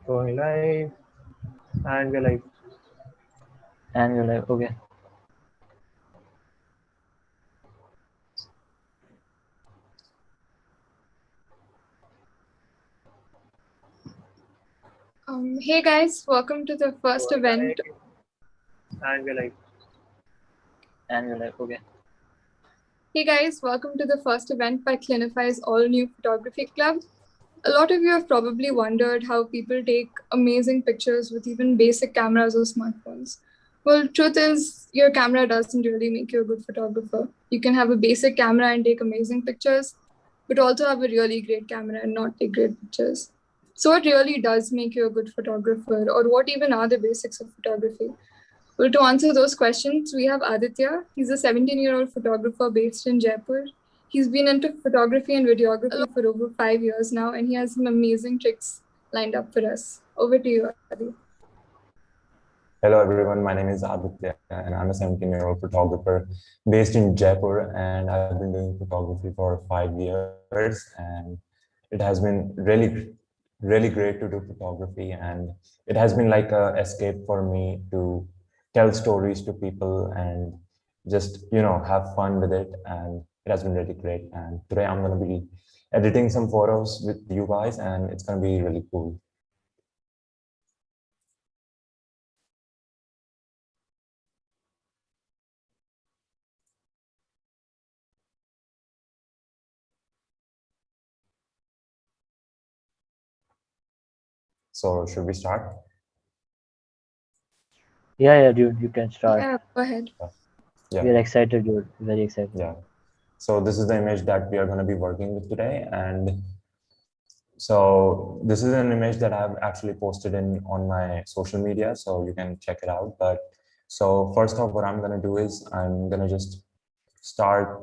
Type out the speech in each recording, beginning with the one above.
Going live and we're live. And you're like, okay. Hey guys, welcome to the first Going event. live and we're live. And you're like, okay. Hey guys, welcome to the first event by Clinify's all-new photography club. A lot of you have probably wondered how people take amazing pictures with even basic cameras or smartphones. Well, truth is, your camera doesn't really make you a good photographer. You can have a basic camera and take amazing pictures, but also have a really great camera and not take great pictures. So what really does make you a good photographer, or what even are the basics of photography? Well, to answer those questions, we have Aditya. He's a 17-year-old photographer based in Jaipur. He's been into photography and videography for over 5 years now, and he has some amazing tricks lined up for us. Over to you, Adi. Hello everyone, my name is Aditya and I'm a 17-year-old photographer based in Jaipur, and I've been doing photography for 5 years, and it has been really great to do photography, and it has been like a escape for me to tell stories to people and just have fun with it, and it has been really great. And today I'm going to be editing some photos with you guys, and it's going to be really cool. So should we start? Yeah, dude, you can start. Yeah, go ahead. Yeah. We're excited, dude. Very excited. Yeah. So this is the image that we are going to be working with today. And so this is an image that I've actually posted on my social media, so you can check it out. But so first off, what I'm going to do is I'm going to just start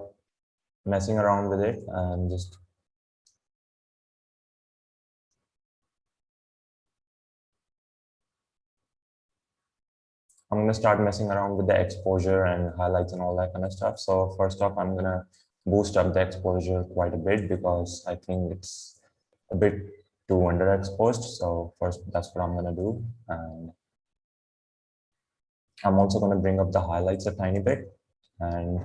messing around with it and just I'm going to start messing around with the exposure and highlights and all that kind of stuff. So first off, I'm going to boost up the exposure quite a bit because I think it's a bit too underexposed. So first, that's what I'm going to do. And I'm also going to bring up the highlights a tiny bit and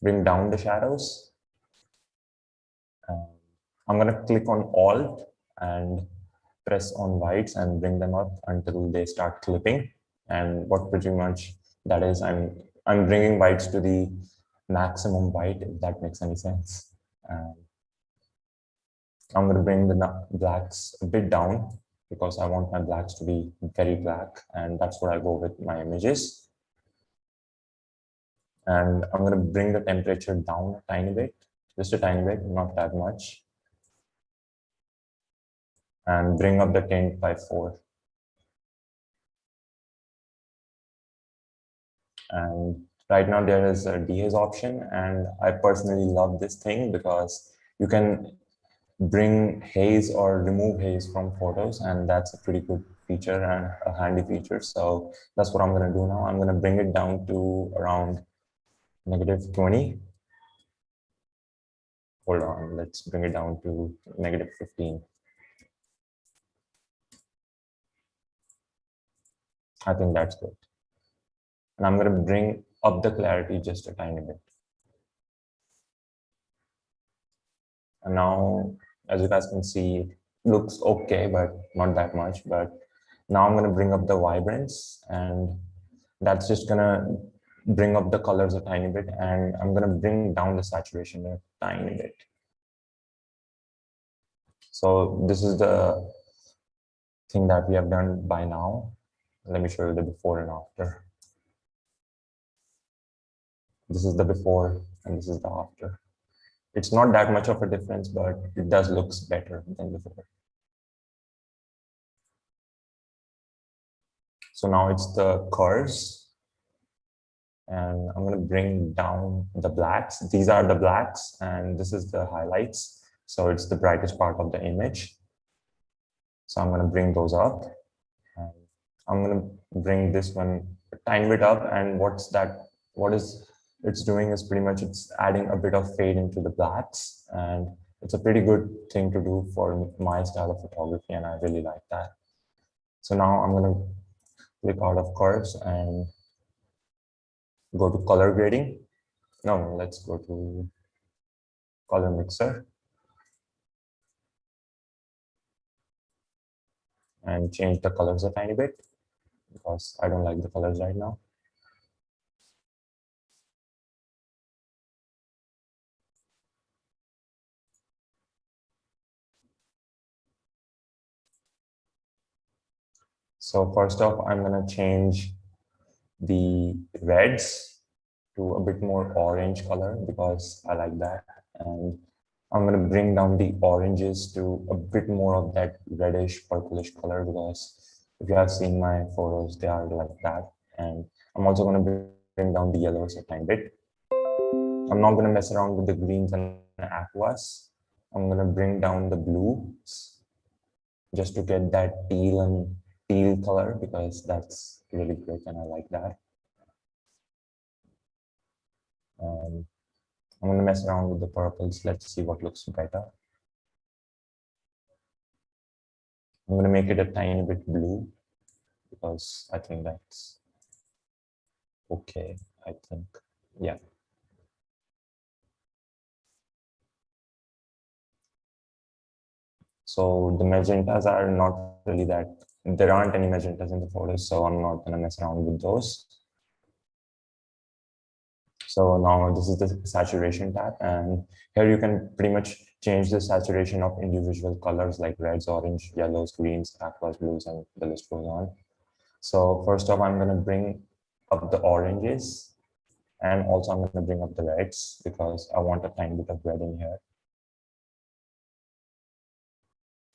bring down the shadows. I'm going to click on Alt and press on whites and bring them up until they start clipping. And what pretty much that is, I'm bringing whites to the maximum white, if that makes any sense. I'm going to bring the blacks a bit down because I want my blacks to be very black, and that's what I go with my images. And I'm going to bring the temperature down a tiny bit, just a tiny bit, not that much. And bring up the tint by 4. And right now there is a dehaze option, and I personally love this thing because you can bring haze or remove haze from photos, and that's a pretty good feature and a handy feature. So that's what I'm going to do now. I'm going to bring it down to around -20. Hold on, let's bring it down to -15. I think that's good. And I'm going to bring up the clarity just a tiny bit. And now, as you guys can see, it looks okay, but not that much. But now I'm going to bring up the vibrance, and that's just going to bring up the colors a tiny bit, and I'm going to bring down the saturation a tiny bit. So this is the thing that we have done by now. Let me show you the before and after. This is the before and this is the after. It's not that much of a difference, but it does looks better than before. So now it's the curves, and I'm going to bring down the blacks. These are the blacks, and this is the highlights. So it's the brightest part of the image. So I'm going to bring those up. And I'm going to bring this one a tiny bit up. And what it's doing is pretty much it's adding a bit of fade into the blacks. And it's a pretty good thing to do for my style of photography, and I really like that. So now I'm going to click out of curves and go to color grading. No, let's go to color mixer and change the colors a tiny bit because I don't like the colors right now. So first off, I'm going to change the reds to a bit more orange color because I like that. And I'm going to bring down the oranges to a bit more of that reddish purplish color because if you have seen my photos, they are like that. And I'm also going to bring down the yellows a tiny bit. I'm not going to mess around with the greens and aquas. I'm going to bring down the blues just to get that teal color because that's really great and I like that. I'm going to mess around with the purples. Let's see what looks better. I'm going to make it a tiny bit blue because I think that's okay. I think, yeah. So the magentas are not really that, there aren't any magentas in the photos, so I'm not going to mess around with those. So now this is the saturation tab, and here you can pretty much change the saturation of individual colors like reds, orange, yellows, greens, aquas, blues, and the list goes on. So first off, I'm going to bring up the oranges, and also I'm going to bring up the reds because I want a tiny bit of red in here.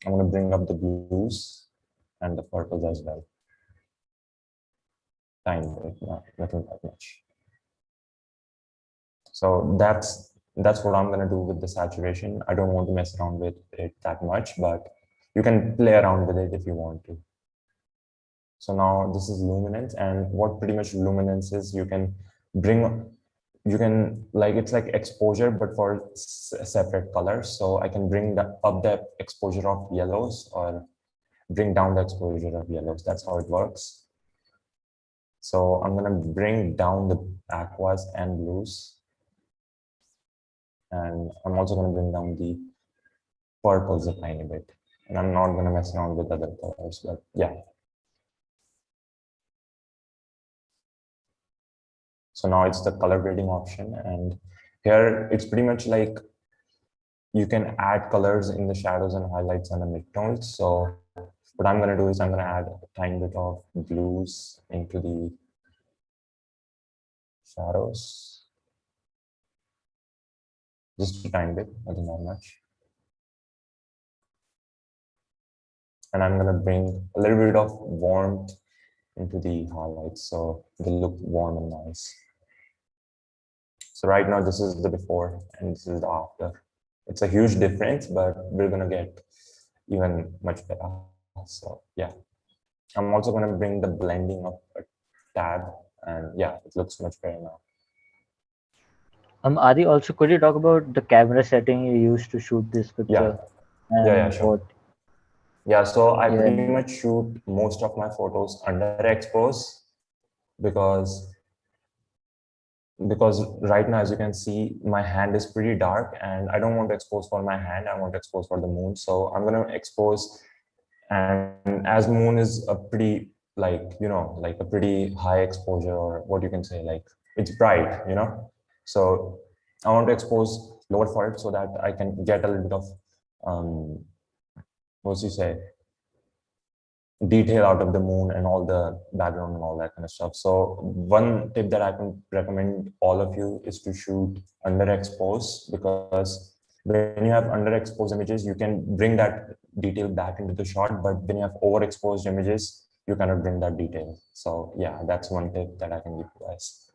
I'm going to bring up the blues and the purples as well. Tiny bit, nothing that much. So that's what I'm going to do with the saturation. I don't want to mess around with it that much, but you can play around with it if you want to. So now this is luminance, and what pretty much luminance is, you can like, it's like exposure but for separate colors. So I can bring up the exposure of yellows or bring down the exposure of yellows. That's how it works. So I'm going to bring down the aquas and blues, and I'm also going to bring down the purples a tiny bit, and I'm not going to mess around with other colors, but yeah. So now it's the color grading option, and here it's pretty much like you can add colors in the shadows and highlights and the midtones. So what I'm going to do is I'm going to add a tiny bit of blues into the shadows, just a tiny bit, nothing that much. And I'm going to bring a little bit of warmth into the highlights so they look warm and nice. So right now this is the before and this is the after. It's a huge difference, but we're going to get even much better. So yeah, I'm also going to bring the blending of a tab, and yeah, it looks much better now. Adi, also could you talk about the camera setting you used to shoot this picture? Yeah, And sure. Yeah, so I Yeah. pretty much shoot most of my photos underexpose because right now, as you can see, my hand is pretty dark and I don't want to expose for my hand. I want to expose for the moon. So I'm going to expose, and as moon is a pretty, like, like a pretty high exposure, or what you can say, like it's bright, so I want to expose lower for it so that I can get a little bit of what you say, detail out of the moon and all the background and all that kind of stuff. So one tip that I can recommend all of you is to shoot underexposed, because when you have underexposed images, you can bring that detail back into the shot, but when you have overexposed images, you cannot bring that detail. So yeah, that's one tip that I can give you guys.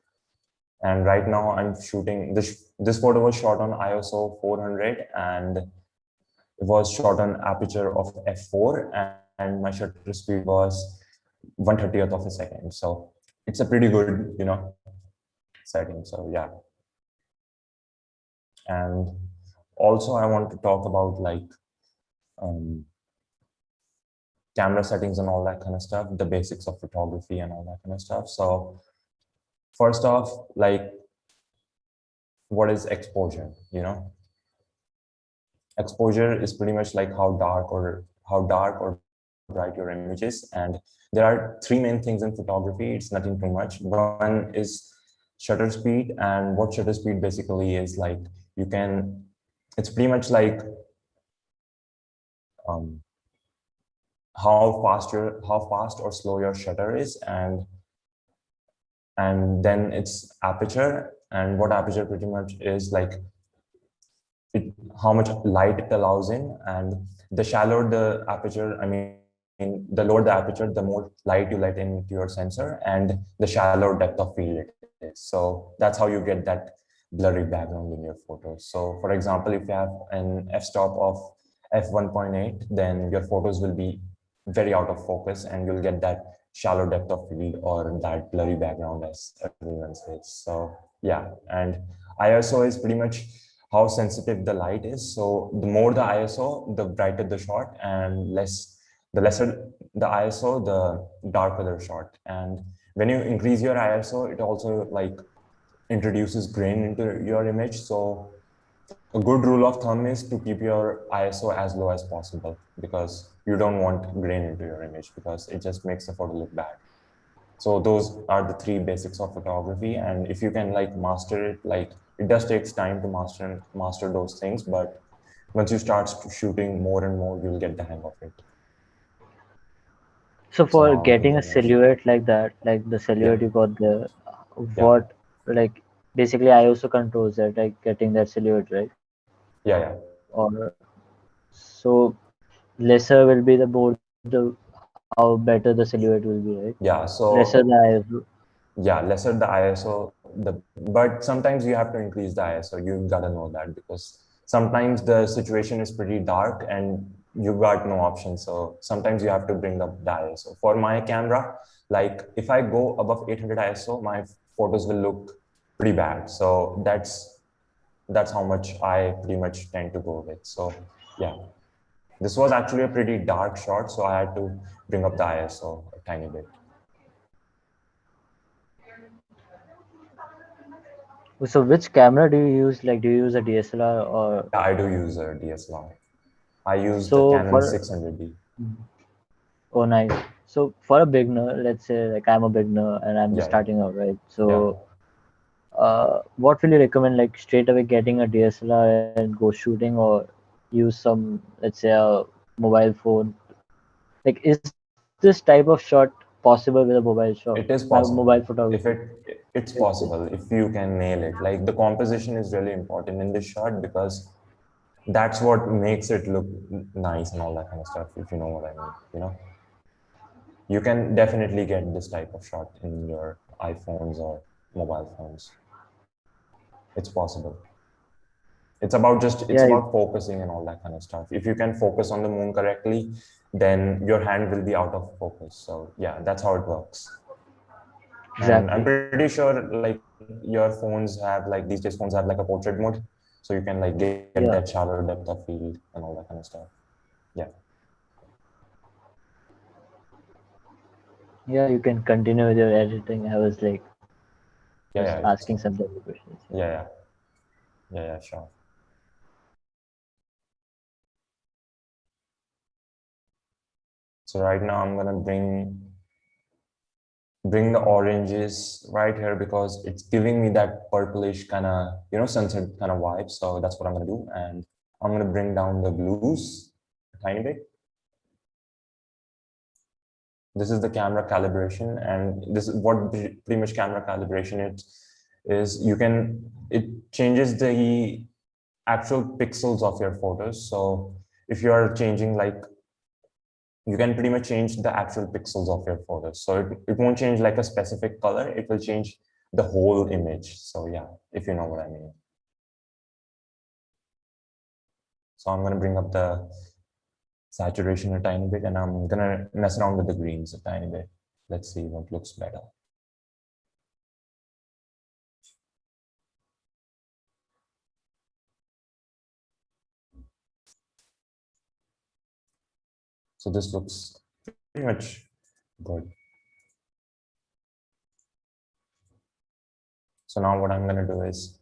And right now I'm shooting this photo was shot on ISO 400 and it was shot on aperture of f4, and my shutter speed was 1/30th of a second. So it's a pretty good, setting. So yeah. And also I want to talk about like camera settings and all that kind of stuff, the basics of photography and all that kind of stuff. So first off, like, what is exposure? Exposure is pretty much like how dark or bright your image is. And there are three main things in photography. It's nothing too much. One is shutter speed, and what shutter speed basically is like, it's pretty much like um, how fast or slow your shutter is, and then it's aperture, and what aperture pretty much is like how much light it allows in. And the shallower the aperture, the lower the aperture, the more light you let into your sensor, and the shallower depth of field it is. So that's how you get that blurry background in your photos. So for example, if you have an f-stop of f1.8, then your photos will be very out of focus, and you'll get that shallow depth of field or that blurry background, as everyone says. So yeah, and ISO is pretty much how sensitive the light is. So the more the ISO, the brighter the shot, and the lesser the ISO, the darker the shot. And when you increase your ISO, it also like introduces grain into your image. So a good rule of thumb is to keep your ISO as low as possible, because you don't want grain into your image, because it just makes the photo look bad. So those are the three basics of photography. And if you can like master it, like it does takes time to master those things, but once you start shooting more and more, you'll get the hang of it. So So for now I'm getting a gonna, silhouette like that, like the yeah, silhouette you got there, yeah, what, like, basically I also controls that, like getting that silhouette, right? yeah, yeah, Or so lesser will be the more the how better the silhouette will be, right? yeah. Lesser the So ISO. yeah, lesser the ISO, but sometimes you have to increase the ISO. You gotta know that, because sometimes the situation is pretty dark and you got no option. So sometimes you have to bring up the ISO. For my camera, like if I go above 800 ISO, my photos will look pretty bad. So that's how much I pretty much tend to go with. So yeah, this was actually a pretty dark shot, so I had to bring up the ISO a tiny bit. So which camera do you use? Like, do you use a DSLR or Yeah, I do use a DSLR. I use the so Canon for 600D. oh nice. So for a beginner, let's say like I'm a beginner and I'm just Yeah, starting out, right? yeah. So what will you recommend? Like straight away getting a DSLR and go shooting, or use some, let's say, a mobile phone? Like, is this type of shot possible with a mobile shot? It is Mobile possible. photography. It's It is. possible if you can nail it. Like the composition is really important in this shot, because that's what makes it look nice and all that kind of stuff, if you know what I mean. You can definitely get this type of shot in your iPhones or mobile phones. It's possible. It's Yeah, about focusing and all that kind of stuff. If you can focus on the moon correctly, then your hand will be out of focus. So yeah, that's how it works. And I'm exactly. pretty sure like your phones have, like these days phones have like a portrait mode, so you can like get that Yeah. shallow depth of field and all that kind of stuff. Yeah, Yeah, you can continue with your editing. I was like yeah, just yeah. asking So some technical questions. yeah, yeah, yeah, yeah, sure. So right now I'm gonna bring the oranges right here, because it's giving me that purplish kind of, sunset kind of vibe. So that's what I'm gonna do. And I'm gonna bring down the blues a tiny bit. This is the camera calibration, and this is what pretty much camera calibration is. It changes the actual pixels of your photos. So if you are changing, like, you can pretty much change the actual pixels of your photos. So it won't change like a specific color, it will change the whole image. So yeah, if you know what I mean. So I'm going to bring up the saturation a tiny bit, and I'm going to mess around with the greens a tiny bit. Let's see what looks better. So this looks much good. So now what I'm going to do is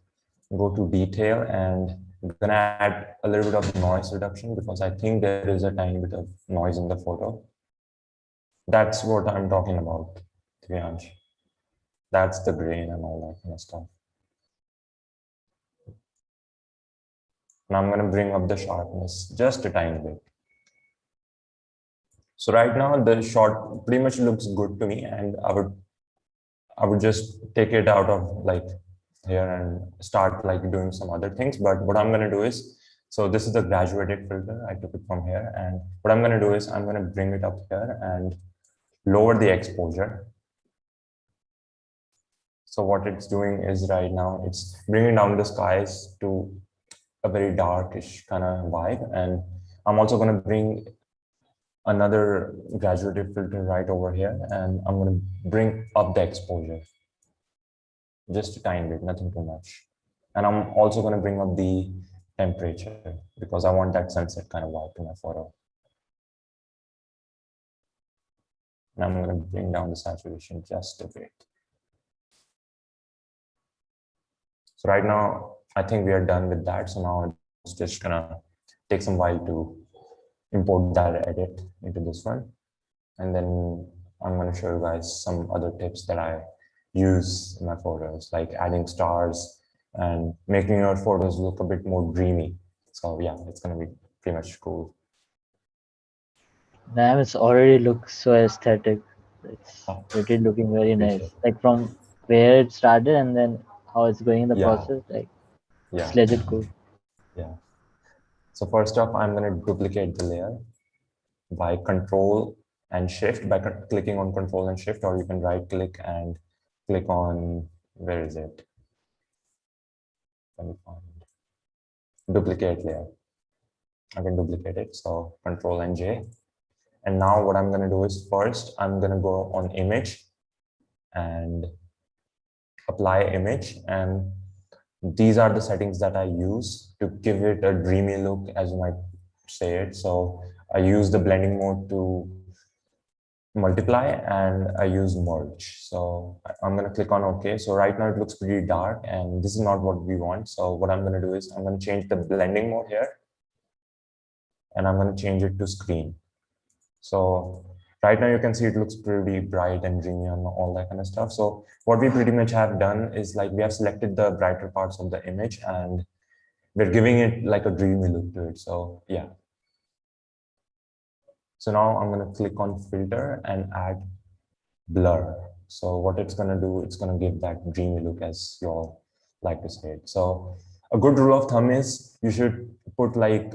go to detail, and I'm going to add a little bit of noise reduction because I think there is a tiny bit of noise in the photo. That's what I'm talking about, to be honest. That's the grain and all that kind of stuff. And I'm going to bring up the sharpness just a tiny bit. So right now the shot pretty much looks good to me, and I would just take it out of like here and start like doing some other things. But what I'm going to do is, so this is the graduated filter. I took it from here, and what I'm going to do is I'm going to bring it up here and lower the exposure. So what it's doing is right now it's bringing down the skies to a very darkish kind of vibe. And I'm also going to bring another graduated filter right over here, and I'm going to bring up the exposure just a tiny bit, nothing too much. And I'm also going to bring up the temperature because I want that sunset kind of vibe to my photo. And I'm going to bring down the saturation just a bit. So right now, I think we are done with that. So now it's just gonna take some while to import that edit into this one. And then I'm gonna show you guys some other tips that I use in my photos, like adding stars and making your photos look a bit more dreamy. So yeah, it's gonna be pretty much cool. Damn, it's already looks so aesthetic. It's Oh, really looking very appreciate nice. it. Like from where it started and then how it's going in the Yeah, process. Like yeah, it's legit cool. yeah. So first off, I'm gonna duplicate the layer by Control and Shift, by clicking on Control and Shift, or you can right click and click on, where is it? Let me find duplicate layer. I can duplicate it, so Control and J. And now what I'm going to do is first I'm going to go on image and apply image, and these are the settings that I use to give it a dreamy look, as you might say it. So I use the blending mode to multiply, and I use merge. So I'm going to click on OK. So right now it looks pretty dark, and this is not what we want. So what I'm going to do is I'm going to change the blending mode here, and I'm going to change it to screen. So right now you can see it looks pretty bright and dreamy and all that kind of stuff. So what we pretty much have done is like we have selected the brighter parts of the image and we're giving it like a dreamy look to it. So yeah. So now I'm going to click on filter and add blur. So what it's going to do, it's going to give that dreamy look, as you all like to say it. So a good rule of thumb is you should put like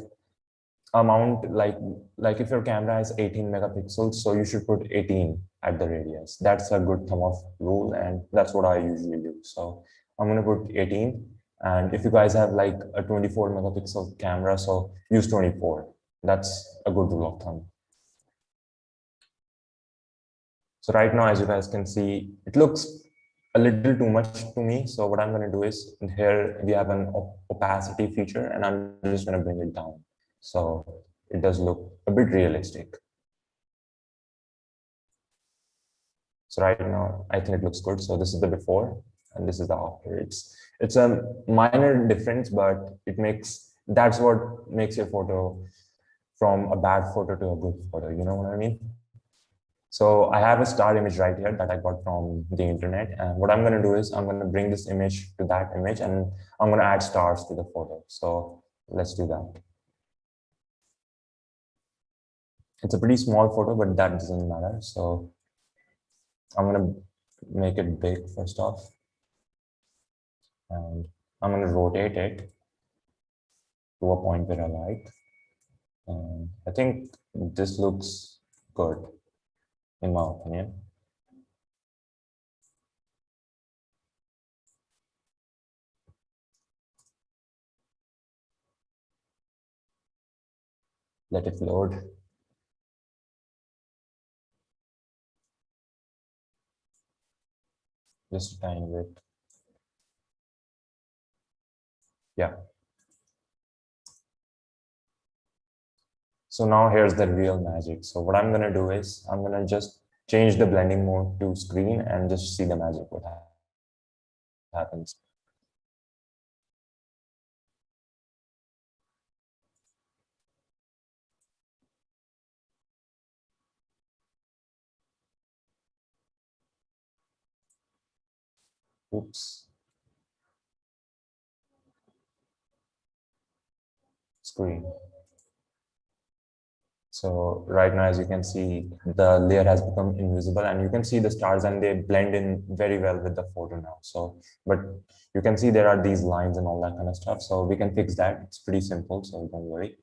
amount, like if your camera has 18 megapixels, so you should put 18 at the radius. That's a good thumb of rule, and that's what I usually do. So I'm going to put 18, and if you guys have like a 24 megapixel camera, so use 24. That's a good rule of thumb. So right now, as you guys can see, it looks a little too much to me. So what I'm going to do is, here we have an opacity feature, and I'm just going to bring it down. So it does look a bit realistic. So right now, I think it looks good. So this is the before, and this is the after. It's a minor difference, but that's what makes your photo from a bad photo to a good photo. You know what I mean? So I have a star image right here that I got from the internet. And what I'm going to do is I'm going to bring this image to that image, and I'm going to add stars to the photo. So let's do that. It's a pretty small photo, but that doesn't matter. So I'm going to make it big first off, and I'm going to rotate it to a point where I like. And I think this looks good, in my opinion. Let it load. Just a tiny bit. Yeah. So now here's the real magic. So what I'm gonna do is I'm gonna just change the blending mode to screen and just see the magic what happens. Oops. Screen. So right now, as you can see, the layer has become invisible and you can see the stars and they blend in very well with the photo now. So, but you can see there are these lines and all that kind of stuff. So we can fix that. It's pretty simple, so don't worry.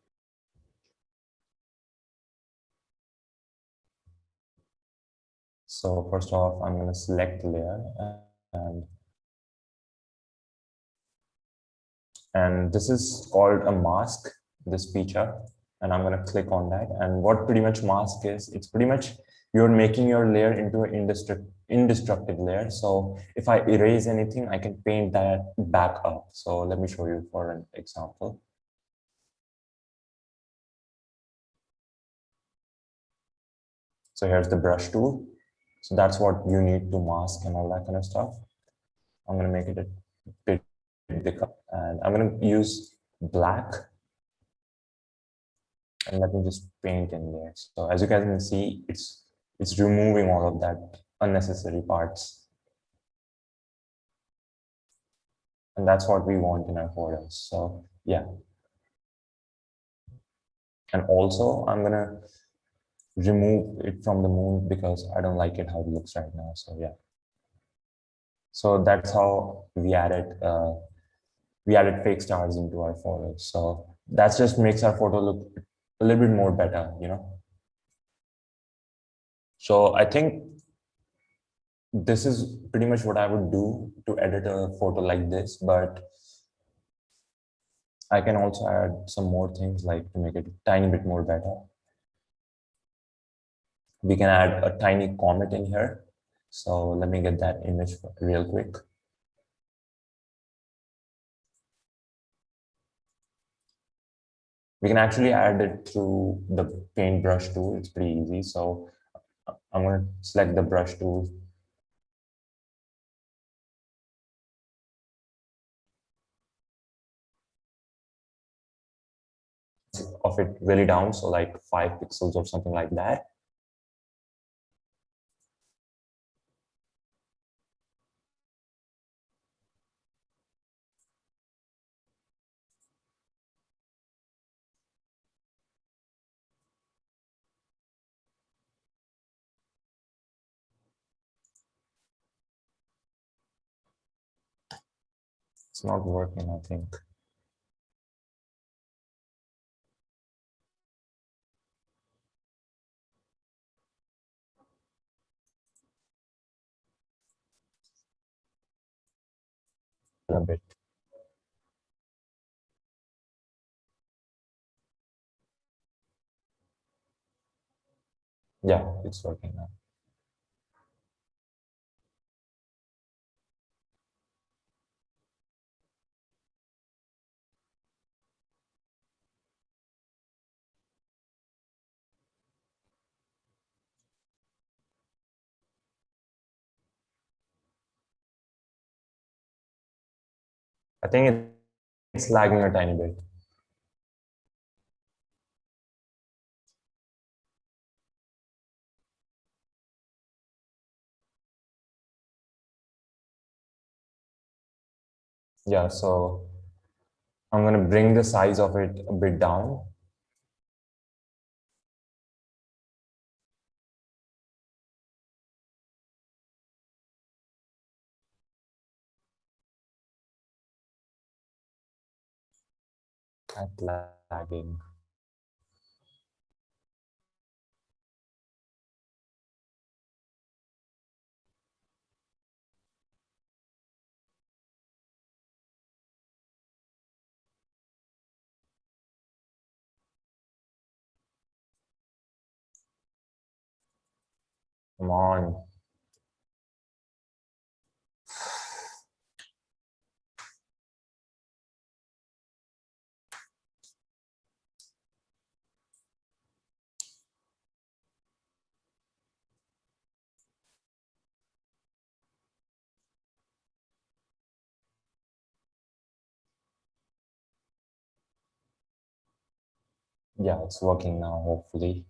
So first off, I'm going to select the layer and this is called a mask, this feature. And I'm going to click on that. And what pretty much mask is, it's pretty much you're making your layer into an indestructible layer. So if I erase anything, I can paint that back up. So let me show you for an example. So here's the brush tool. So that's what you need to mask and all that kind of stuff. I'm going to make it a bit bigger and I'm going to use black. And let me just paint in there. So as you guys can see, it's removing all of that unnecessary parts. And that's what we want in our photos. So yeah. And also I'm gonna remove it from the moon because I don't like it how it looks right now. So yeah. So that's how we added fake stars into our photos. So that just makes our photo look a little bit more better, you know. So I think this is pretty much what I would do to edit a photo like this, but I can also add some more things like to make it a tiny bit more better. We can add a tiny comet in here. So let me get that image real quick. We can actually add it through the paintbrush tool. It's pretty easy. So I'm going to select the brush tool. Of it really down, so like 5 pixels or something like that. It's not working, I think. A bit. Yeah, it's working now. I think it's lagging a tiny bit. Yeah, so I'm going to bring the size of it a bit down. At lagging. Come on. Yeah, it's working now, hopefully.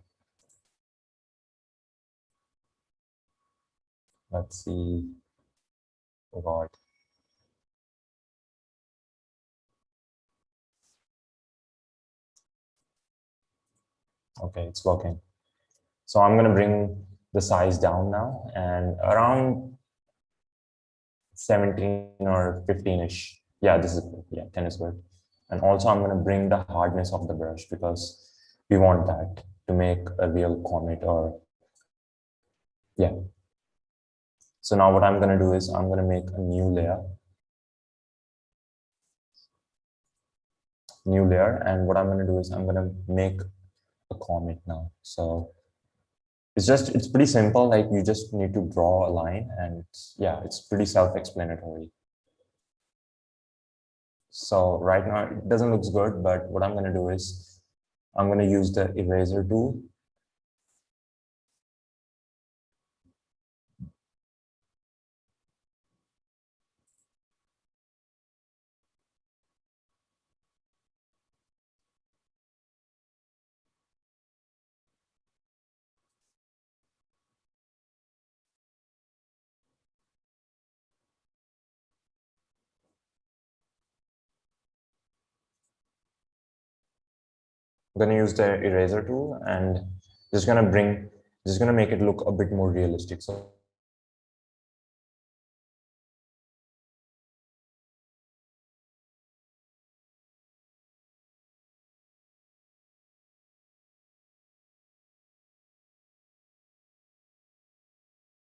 Let's see. Oh God. Okay, it's working. So I'm gonna bring the size down now and around 17 or 15-ish. Yeah, this is good. Yeah, 10 is good. And also I'm gonna bring the hardness of the brush because we want that to make a real comet or yeah. So now what I'm gonna do is I'm gonna make a new layer, and what I'm gonna do is I'm gonna make a comet now. So it's pretty simple. Like you just need to draw a line, and yeah, it's pretty self-explanatory. So right now it doesn't look good, but what I'm gonna do is I'm gonna use the eraser tool. I'm gonna use the eraser tool and just gonna bring, just gonna make it look a bit more realistic. So I'm gonna use the eraser tool and just gonna bring the line down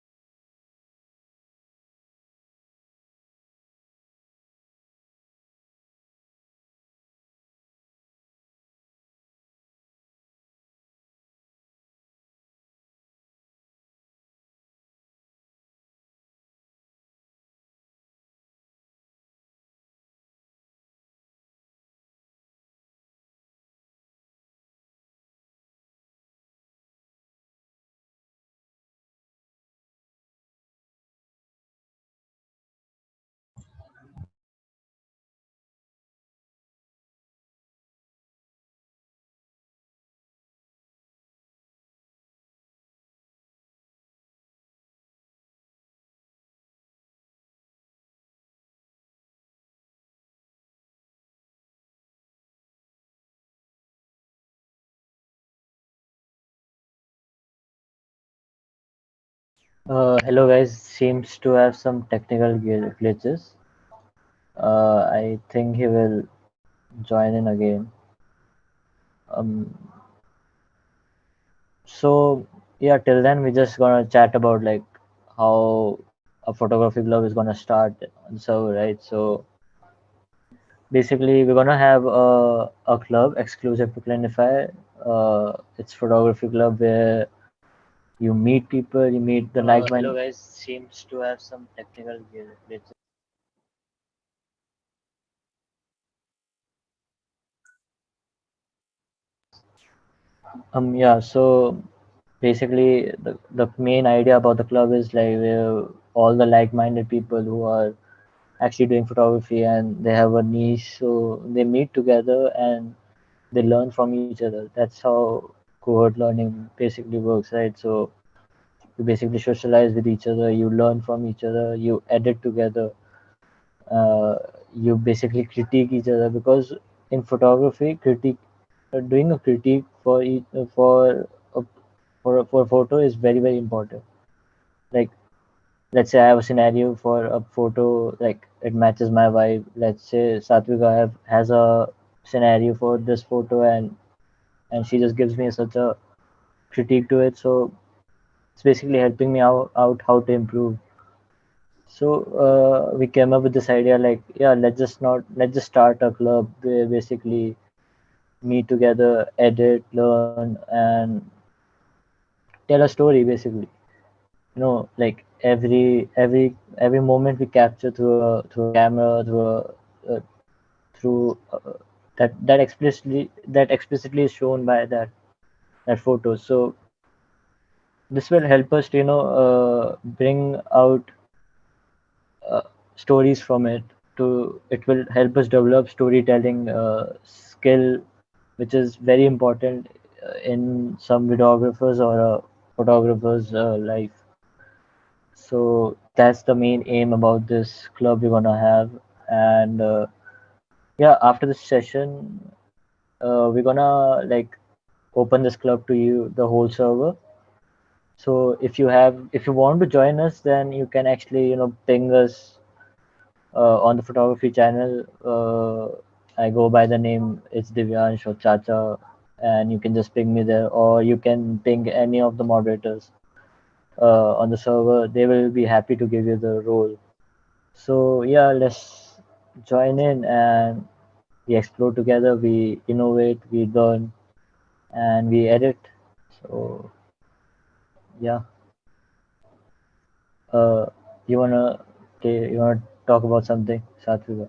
and Hello guys, seems to have some technical glitches. I think he will join in again. Um, so yeah, till then we're just gonna chat about like how a photography club is gonna start on the server, right? So basically, we're gonna have a club exclusive to Clinify. It's photography club where you meet people, you meet the like-minded. Hello guys, seems to have some technical glitches. Yeah, so basically the main idea about the club is like where all the like-minded people who are actually doing photography and they have a niche, so they meet together and they learn from each other. That's how cohort learning basically works, right? So you basically socialize with each other, you learn from each other, you edit together, uh, you basically critique each other because in photography critique doing a critique for each a, for a photo is very important. Like let's say I have a scenario for a photo, like it matches my vibe. Let's say Satvika has a scenario for this photo and she just gives me such a critique to it. So it's basically helping me out how to improve. So we came up with this idea like, yeah, let's just start a club where basically meet together, edit, learn, and tell a story basically. Like every moment we capture through a camera, uh, through that explicitly is shown by that photo. So this will help us to bring out uh, stories from it. to it will help us develop storytelling skill, which is very important in some videographers or a photographer's life. So that's the main aim about this club we're gonna have. And yeah, after this session, we're gonna like open this club to you, the whole server. So if you want to join us, then you can actually, ping us on the photography channel. I go by the name it's Divyansh or Chacha, and you can just ping me there, or you can ping any of the moderators on the server. They will be happy to give you the role. So yeah, let's join in and we explore together. We innovate, we learn, and we edit. So yeah, uh, you wanna talk about something, Satvika?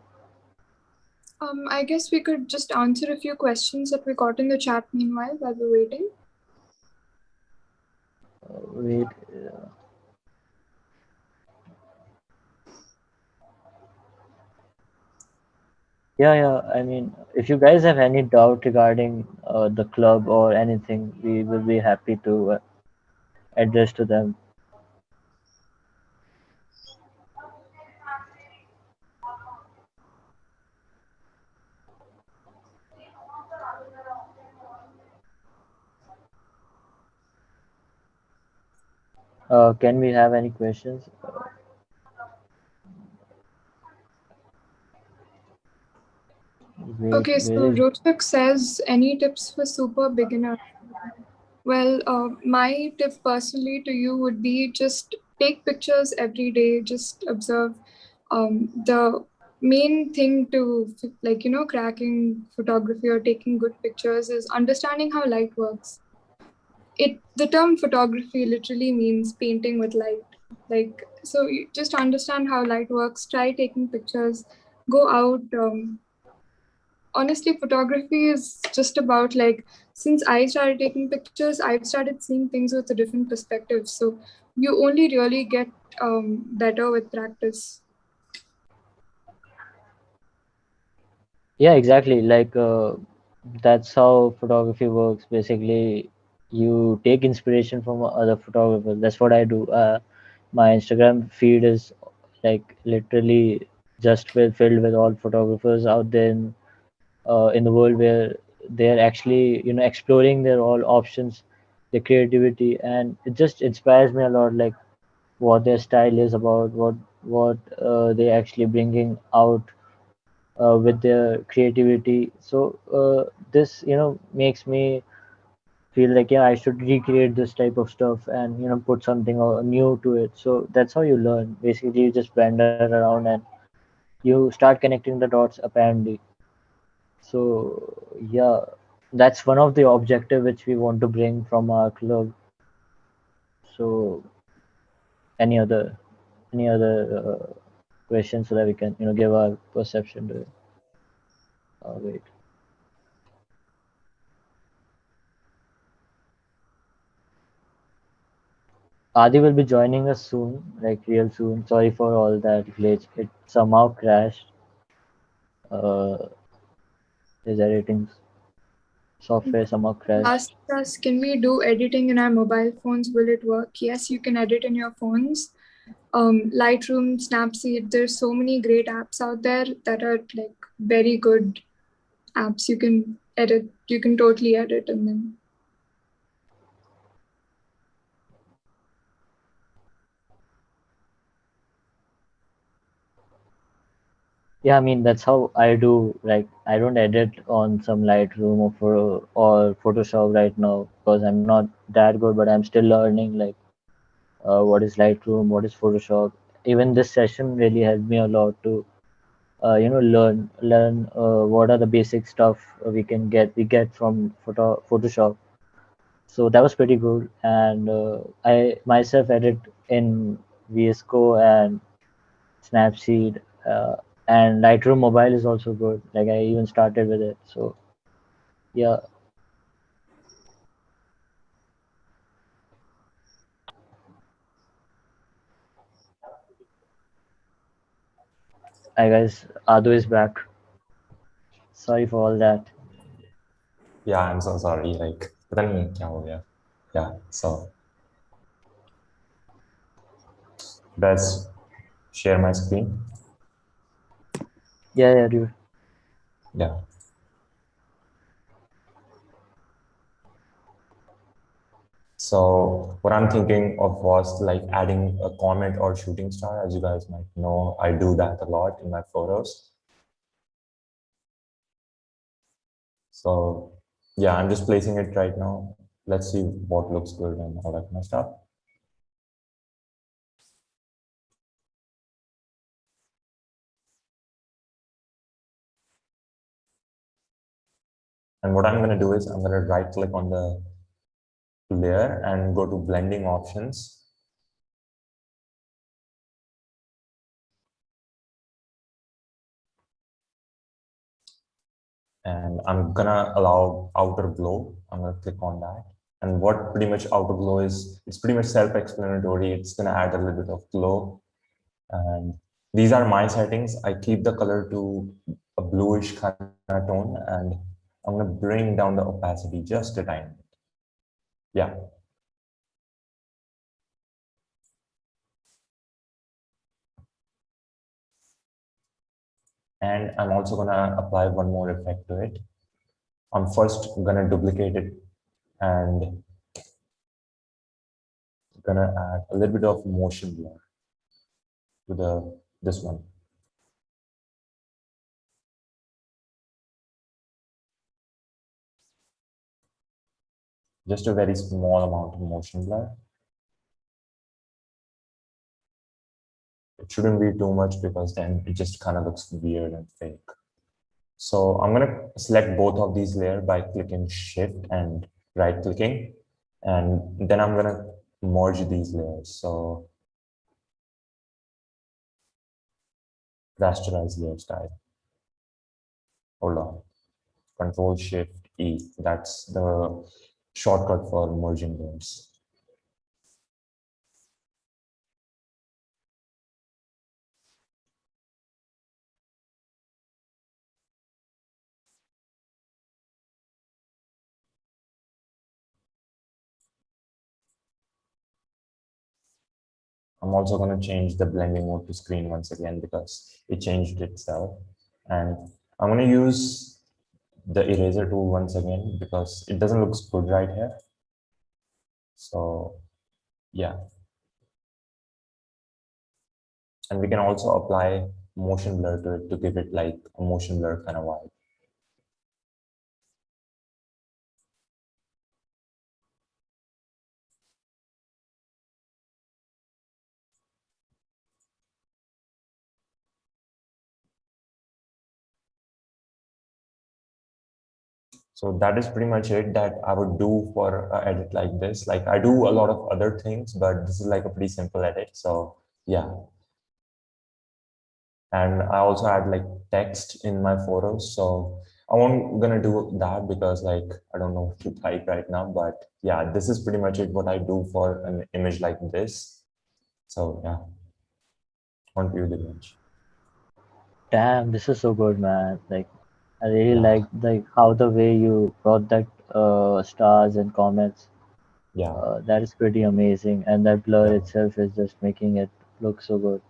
I guess we could just answer a few questions that we got in the chat meanwhile while we're waiting. Wait. Yeah, yeah. I mean, if you guys have any doubt regarding the club or anything, we will be happy to address to them. Can we have any questions? Wait, Okay, where so is? Rochak says, any tips for super beginners? Well, my tip personally to you would be just take pictures every day, just observe. The main thing to cracking photography or taking good pictures is understanding how light works. The term photography literally means painting with light. Like, so you just understand how light works, try taking pictures, go out. Honestly, photography is just about like, since I started taking pictures, I've started seeing things with a different perspective. So you only really get better with practice. Yeah, exactly. Like that's how photography works. Basically, you take inspiration from other photographers. That's what I do. My Instagram feed is like literally just filled with all photographers out there in the world where they're actually exploring their all options, their creativity, and it just inspires me a lot. Like what their style is about, what they actually bringing out with their creativity. So this makes me feel like yeah I should recreate this type of stuff and put something new to it. So that's how you learn. Basically, you just wander around and you start connecting the dots apparently. So yeah, that's one of the objective which we want to bring from our club. So any other questions so that we can give our perception to it. Wait, Adi will be joining us soon, like real soon. Sorry for all that glitch. It somehow crashed. Uh, his editing software somehow crashed. Ask us, can we do editing in our mobile phones? Will it work? Yes, you can edit in your phones. Lightroom, Snapseed, there's so many great apps out there that are like very good apps. You can edit, you can totally edit in them. Yeah, I mean that's how I do. Like I don't edit on some Lightroom or Photoshop right now because I'm not that good, but I'm still learning like what is Lightroom, what is Photoshop. Even this session really helped me a lot to learn what are the basic stuff we get from Photoshop. So that was pretty good, and I myself edit in VS Code and Snapseed, and Lightroom Mobile is also good. Like I even started with it. So yeah, Hi guys, Adu is back. Sorry for all that. Yeah, I'm so sorry. Like, पता नहीं क्या हो गया. Yeah, so let's share my screen. Yeah, dude. Yeah. So what I'm thinking of was like adding a comet or shooting star. As you guys might know, I do that a lot in my photos. So yeah, I'm just placing it right now. Let's see what looks good and all that kind of stuff. And what I'm going to do is I'm going to right click on the layer and go to blending options. And I'm gonna allow outer glow. I'm gonna click on that. And what pretty much outer glow is, it's pretty much self-explanatory. It's gonna add a little bit of glow. And these are my settings. I keep the color to a bluish kind of tone, and I'm gonna bring down the opacity just a tiny bit. Yeah. And I'm also gonna apply one more effect to it. I'm first gonna duplicate it and gonna add a little bit of motion blur to this one. Just a very small amount of motion blur. It shouldn't be too much because then it just kind of looks weird and fake. So I'm gonna select both of these layers by clicking Shift and right clicking, and then I'm gonna merge these layers. So rasterize layer style. Hold on. Control Shift E. That's the shortcut for merging layers. I'm also going to change the blending mode to screen once again because it changed itself. And I'm going to use the eraser tool once again because it doesn't look good right here. So yeah. And we can also apply motion blur to it to give it like a motion blur kind of vibe. So that is pretty much it that I would do for an edit like this. Like I do a lot of other things, but this is like a pretty simple edit. So yeah. And I also add like text in my photos. So I won't gonna do that because like I don't know what to type right now. But yeah, this is pretty much it what I do for an image like this. So yeah, on to you, Dinesh. Damn, this is so good, man. Like, I really Yeah, like how the way you brought that stars and comets. yeah, That is pretty amazing, and that blur yeah, itself is just making it look so good.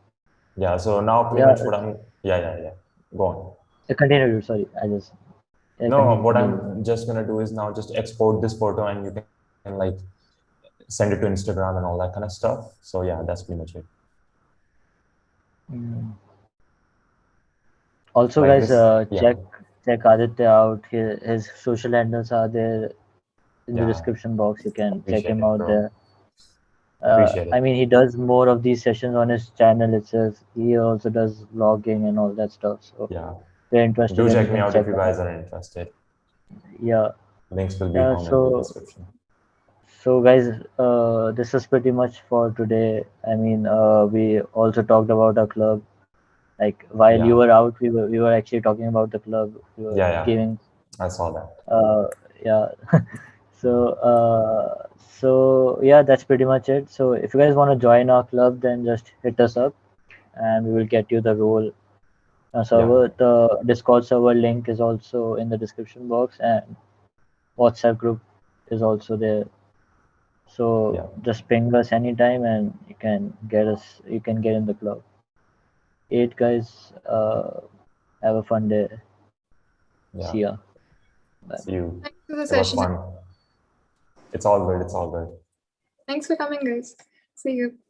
yeah. So now pretty Yeah, much what I'm, yeah. Go on. continue, dude. Sorry, I just No, continue. what I'm just gonna do is now just export this photo and you can like send it to Instagram and all that kind of stuff. So yeah, that's pretty much it. Mm. Also, Like guys, this, yeah, check Aditya out. His social handles are there in the yeah. description box. You can check Appreciate him it, out bro. there. Appreciate I it. mean, he does more of these sessions on his channel itself. He also does vlogging and all that stuff. So, Yeah. if you're interested, Do then you check me can out if check you that guys out. are interested. Yeah. Links will be Yeah. down in the So, description. guys, this is pretty much for today. I mean, we also talked about our club. Like while you Yeah. were out, we were actually talking about the club. We were Yeah. giving. I saw that. Yeah. So yeah, that's pretty much it. So if you guys want to join our club, then just hit us up, and we will get you the role. server. The Discord server link is also in the description box, and WhatsApp group is also there. So Yeah. just ping us anytime, and you can get us. You can get in the club. 8 guys. Have a fun day. Yeah. See ya. Bye. See you. Thanks for the It was session. fun. It's all good. It's all good. Thanks for coming, guys. See you.